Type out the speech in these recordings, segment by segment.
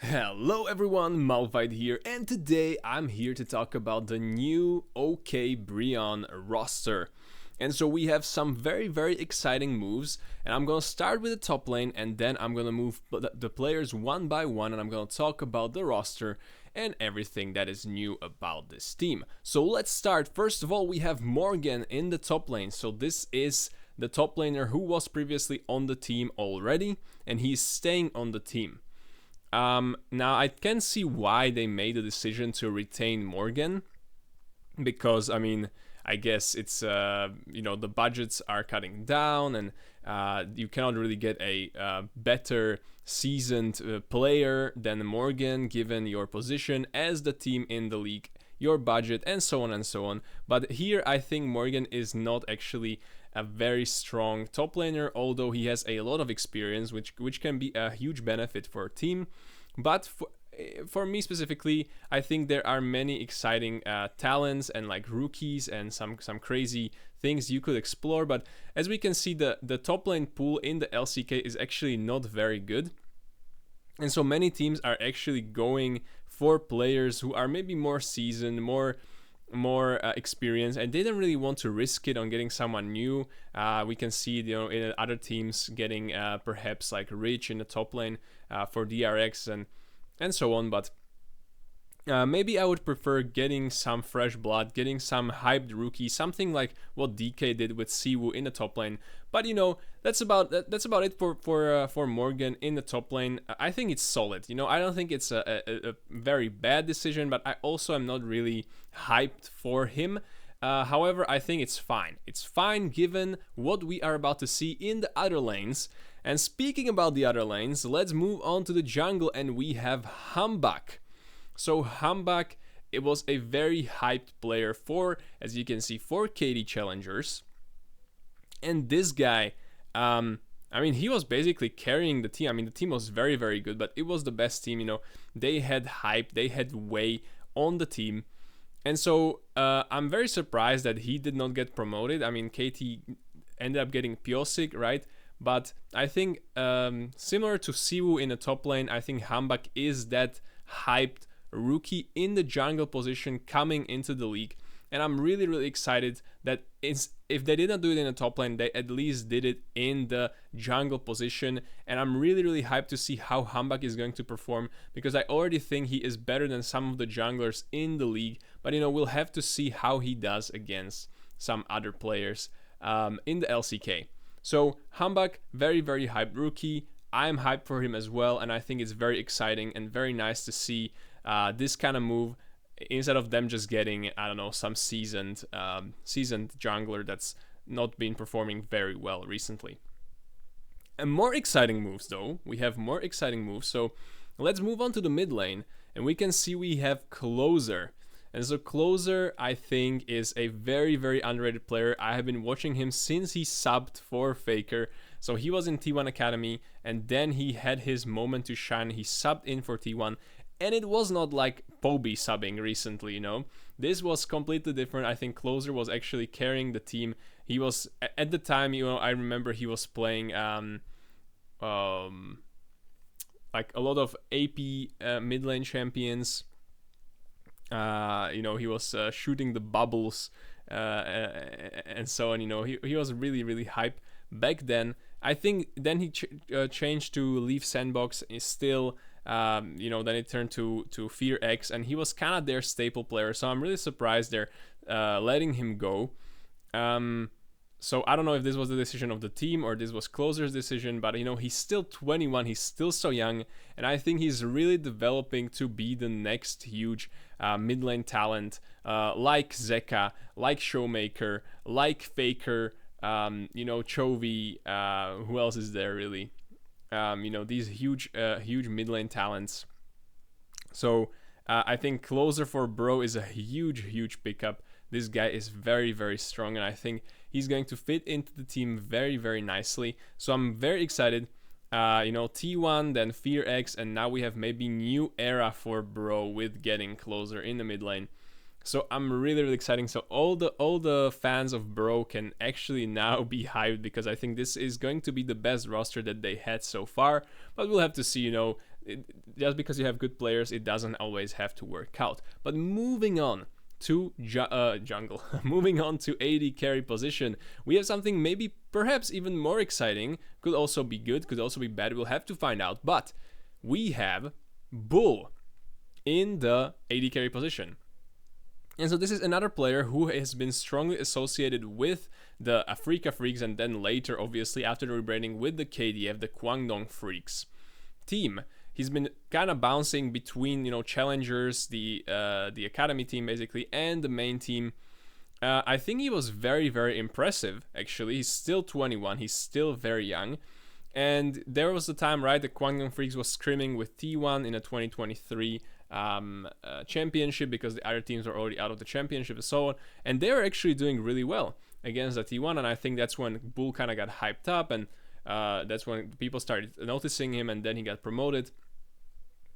Hello everyone, Malphite here, and today I'm here to talk about the new OK BRION roster. And so we have some very exciting moves, and I'm gonna start with the top lane, and then I'm gonna move the players one by one, and I'm gonna talk about the roster and everything that is new about this team. So let's start. First of all, we have Morgan in the top lane. So this is the top laner who was previously on the team already, and he's staying on the team. Now I can see why they made the decision to retain Morgan, because I guess it's the budgets are cutting down, and you cannot really get a better seasoned player than Morgan given your position as the team in the league, your budget, and so on and so on. But here I think Morgan is not actually a very strong top laner, although he has a lot of experience, which can be a huge benefit for a team. But for me specifically, I think there are many exciting talents and like rookies and some crazy things you could explore. But as we can see, the top lane pool in the LCK is actually not very good. And so many teams are actually going for players who are maybe more seasoned, more experience, and they don't really want to risk it on getting someone new. We can see in other teams getting perhaps like Rich in the top lane for DRX and so on, but maybe I would prefer getting some fresh blood, getting some hyped rookie, something like what DK did with Siwu in the top lane. But that's about it for Morgan in the top lane. I think it's solid. I don't think it's a very bad decision, but I also am not really hyped for him. However, I think it's fine. It's fine given what we are about to see in the other lanes. And speaking about the other lanes, let's move on to the jungle, and we have HamBak. So HamBak, it was a very hyped player for, as you can see, for KD challengers. And this guy, he was basically carrying the team. The team was very good, but it was the best team. They had hype, they had way on the team. And so I'm very surprised that he did not get promoted. KT ended up getting Piosik, right? But I think similar to Siwu in the top lane, I think HamBak is that hyped rookie in the jungle position coming into the league. And I'm really excited that if they did not do it in the top lane, they at least did it in the jungle position. And I'm really hyped to see how HamBak is going to perform, because I already think he is better than some of the junglers in the league. But we'll have to see how he does against some other players in the LCK. So HamBak, very hyped rookie. I'm hyped for him as well, and I think it's very exciting and very nice to see this kind of move, instead of them just getting, I don't know, some seasoned jungler that's not been performing very well recently. And more exciting moves though, we have more exciting moves. So let's move on to the mid lane, and we can see we have Clozer. And so Clozer, I think, is a very underrated player. I have been watching him since he subbed for Faker. So he was in T1 Academy, and then he had his moment to shine. He subbed in for T1, and it was not like Poby subbing recently, This was completely different. I think Clozer was actually carrying the team. He was, at the time, I remember he was playing like a lot of AP mid lane champions. He was shooting the bubbles and so on. He was really hype back then. I think then he changed to Leaf Sandbox. Is still, then it turned to FearX, and he was kind of their staple player. So I'm really surprised they're letting him go. So I don't know if this was the decision of the team or this was Clozer's decision, but he's still 21, he's still so young, and I think he's really developing to be the next huge mid lane talent, like Zeka, like Showmaker, like Faker, Chovy, who else is there really? These huge mid lane talents. So I think Clozer for Bro is a huge pickup. This guy is very strong, and I think he's going to fit into the team very nicely. So I'm very excited. T1, then FearX, and now we have maybe new era for Bro with getting Clozer in the mid lane. So I'm really excited. So all the fans of Bro can actually now be hyped, because I think this is going to be the best roster that they had so far. But we'll have to see, just because you have good players, it doesn't always have to work out. But moving on to jungle, moving on to AD carry position, we have something maybe perhaps even more exciting. Could also be good, could also be bad. We'll have to find out. But we have Bull in the AD carry position. And so this is another player who has been strongly associated with the Afrika Freaks, and then later, obviously, after the rebranding with the KDF, the Guangdong Freaks team. He's been kind of bouncing between, challengers, the academy team basically, and the main team. I think he was very, very impressive, actually. He's still 21, he's still very young. And there was the time, right, the Guangdong Freaks was scrimming with T1 in a 2023 championship, because the other teams were already out of the championship and so on, and they were actually doing really well against the T1, and I think that's when Bull kind of got hyped up, and that's when people started noticing him, and then he got promoted.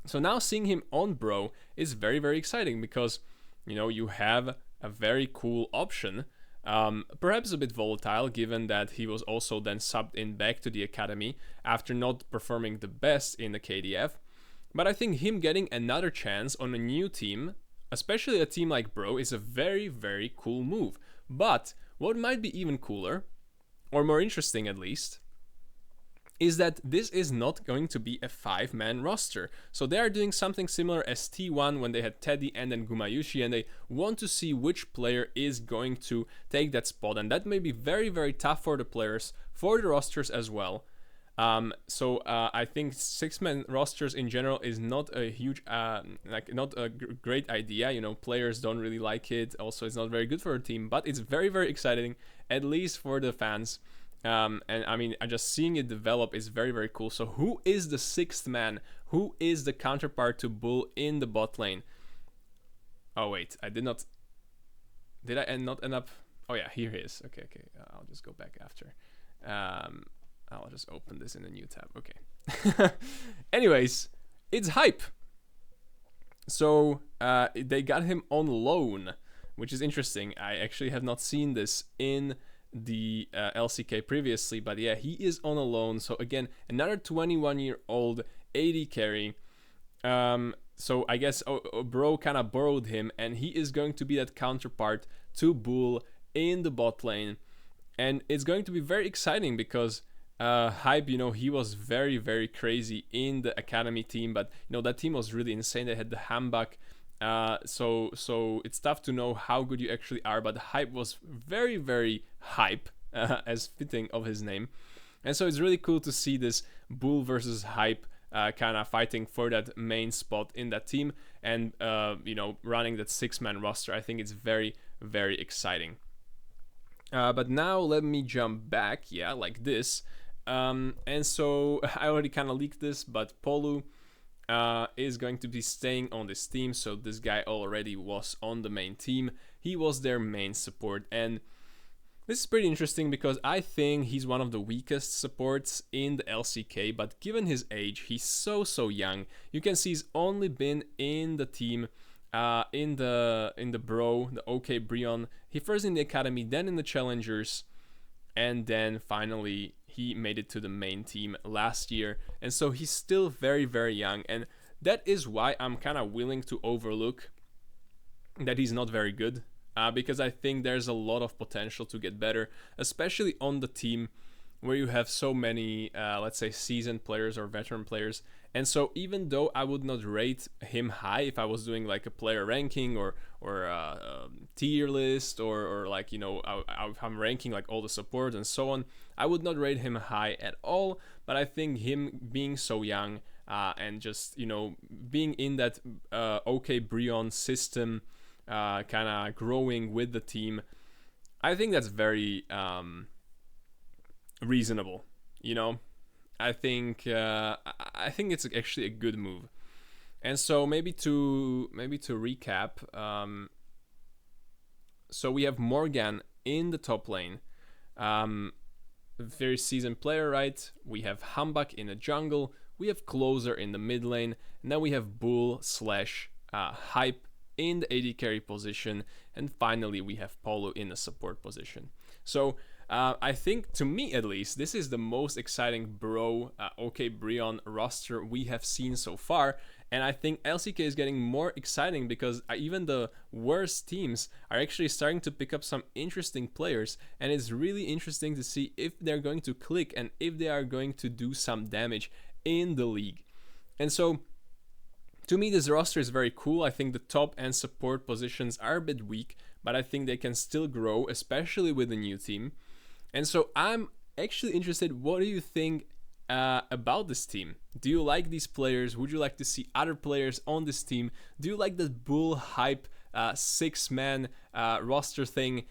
So now seeing him on Bro is very, very exciting, because you have a very cool option, perhaps a bit volatile, given that he was also then subbed in back to the academy after not performing the best in the KDF. But I think him getting another chance on a new team, especially a team like Bro, is a very, very cool move. But what might be even cooler, or more interesting at least, is that this is not going to be a 5-man roster. So they are doing something similar as T1 when they had Teddy and then Gumayushi, and they want to see which player is going to take that spot. And that may be very, very tough for the players, for the rosters as well. So I think 6-man rosters in general is not a huge, not a great idea. Players don't really like it. Also, it's not very good for a team, but it's very, very exciting, at least for the fans. And I mean, just seeing it develop is very, very cool. So who is the 6th man? Who is the counterpart to Bull in the bot lane? Oh wait, did I not end up? Oh yeah, here he is. Okay, I'll just go back after. I'll just open this in a new tab. Okay. Anyways, it's hype. So they got him on loan, which is interesting. I actually have not seen this in the LCK previously, but yeah, he is on a loan. So again, another 21-year-old AD carry. So I guess Bro kind of borrowed him, and he is going to be that counterpart to Bull in the bot lane. And it's going to be very exciting, because Hype, he was very, very crazy in the academy team, but that team was really insane. They had the HamBak, so it's tough to know how good you actually are, but Hype was very, very hype, as fitting of his name. And so it's really cool to see this Bull versus Hype kind of fighting for that main spot in that team, and running that 6-man roster. I think it's very, very exciting. But now let me jump back, like this. And so I already kind of leaked this, but Pollu is going to be staying on this team. So this guy already was on the main team. He was their main support, and this is pretty interesting, because I think he's one of the weakest supports in the LCK, but given his age, he's so young. You can see he's only been in the team in the Bro, the OK BRION. He first in the academy, then in the challengers, and then finally he made it to the main team last year. And so he's still very, very young, and that is why I'm kind of willing to overlook that he's not very good, because I think there's a lot of potential to get better, especially on the team where you have so many, let's say, seasoned players or veteran players. And so even though I would not rate him high if I was doing like a player ranking or a tier list, or like, I'm ranking like all the support and so on, I would not rate him high at all. But I think him being so young and just, being in that OK BRION system, kind of growing with the team, I think that's very reasonable. I think it's actually a good move. And so maybe to recap, so we have Morgan in the top lane, very seasoned player, right? We have HamBak in the jungle, we have Clozer in the mid lane, and then we have Bull / Hype in the AD carry position, and finally we have Pollu in the support position. So I think, to me at least, this is the most exciting OK BRION roster we have seen so far. And I think LCK is getting more exciting because even the worst teams are actually starting to pick up some interesting players, and it's really interesting to see if they're going to click and if they are going to do some damage in the league. And so, to me, this roster is very cool. I think the top and support positions are a bit weak, but I think they can still grow, especially with the new team. And so I'm actually interested, what do you think about this team? Do you like these players? Would you like to see other players on this team? Do you like the bull hype 6-man roster thing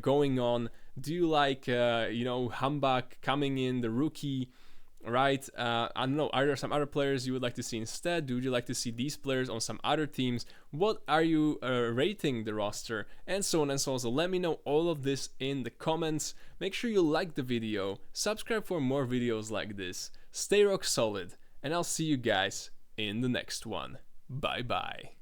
going on? Do you like HamBak coming in, the rookie, right? I don't know, are there some other players you would like to see instead? Would you like to see these players on some other teams? What are you rating the roster? And so on and so on. So let me know all of this in the comments. Make sure you like the video, subscribe for more videos like this, stay rock solid, and I'll see you guys in the next one. Bye bye.